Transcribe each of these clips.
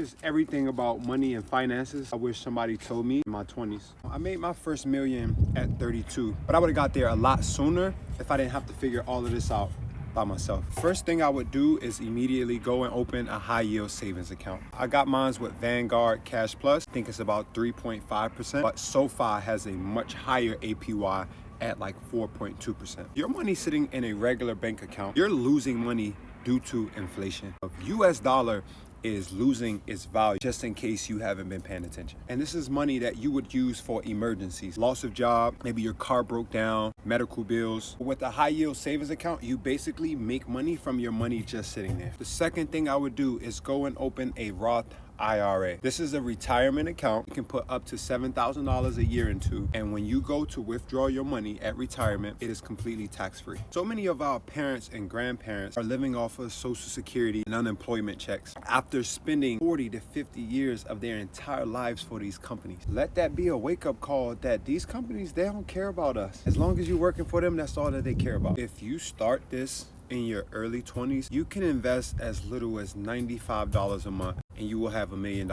There's everything about money and finances I wish somebody told me in my 20s. I made my first million at 32, but I would have got there a lot sooner if I didn't have to figure all of this out by myself. First thing I would do is immediately go and open a high yield savings account. I got mine with Vanguard Cash Plus. I think it's about 3.5%, but SoFi has a much higher APY at like 4.2%. Your money sitting in a regular bank account, you're losing money due to inflation. The US dollar is losing its value just in case you haven't been paying attention. And this is money that you would use for emergencies, loss of job, maybe your car broke down, medical bills. With a high yield savings account, you basically make money from your money just sitting there. The second thing I would do is go and open a Roth IRA. This is a retirement account you can put up to $7,000 a year into, and when you go to withdraw your money at retirement, it is completely tax-free. So many of our parents and grandparents are living off of Social Security and unemployment checks after spending 40 to 50 years of their entire lives for these companies. Let that be a wake-up call that these companies, they don't care about us. As long as you're working for them, that's all that they care about. If you start this in your early 20s, you can invest as little as $95 a month and you will have $1 million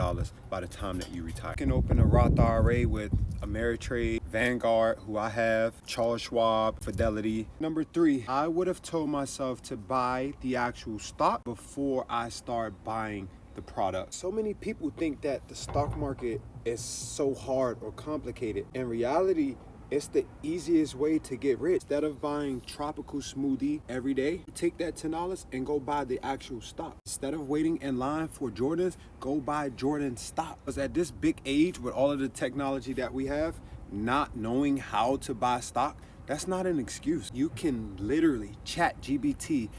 by the time that you retire. You can open a Roth IRA with Ameritrade, Vanguard, who I have, Charles Schwab, Fidelity. Number 3, I would have told myself to buy the actual stock before I start buying the product. So many people think that the stock market is so hard or complicated. In reality, it's the easiest way to get rich. Instead of buying tropical smoothie every day, take that $10 and go buy the actual stock. Instead of waiting in line for Jordans, go buy Jordan stock. Because at this big age, with all of the technology that we have, not knowing how to buy stock, that's not an excuse. You can literally chat GBT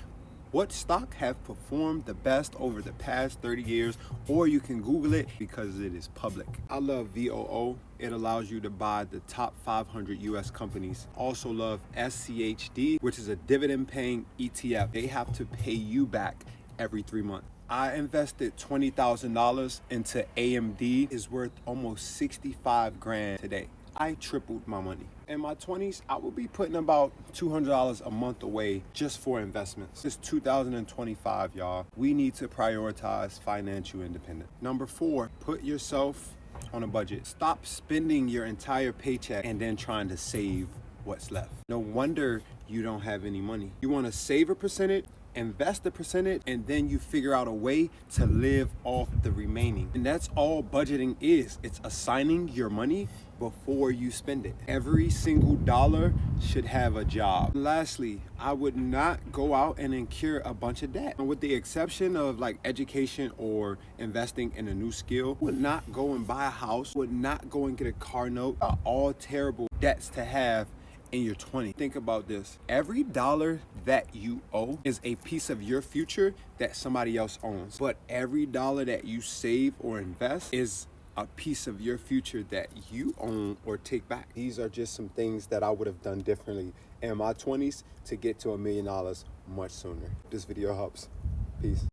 what stock have performed the best over the past 30 years, or you can Google it because it is public. I love VOO. It allows you to buy the top 500 US companies. Also love SCHD, which is a dividend paying ETF. They have to pay you back every 3 months. I invested $20,000 into AMD. Is worth almost 65 grand today. I tripled my money. In my 20s, I will be putting about $200 a month away just for investments. It's 2025, y'all. We need to prioritize financial independence. Number 4, put yourself on a budget. Stop spending your entire paycheck and then trying to save what's left. No wonder you don't have any money. You want to save a percentage, invest a percentage, and then you figure out a way to live off the remaining. And that's all budgeting is. It's assigning your money before you spend it. Every single dollar should have a job. Lastly, I would not go out and incur a bunch of debt. With the exception of like education or investing in a new skill, would not go and buy a house, would not go and get a car note. Are all terrible debts to have in your 20s. Think about this. Every dollar that you owe is a piece of your future that somebody else owns. But every dollar that you save or invest is a piece of your future that you own or take back. These are just some things that I would have done differently in my 20s to get to $1 million much sooner. This video helps. Peace.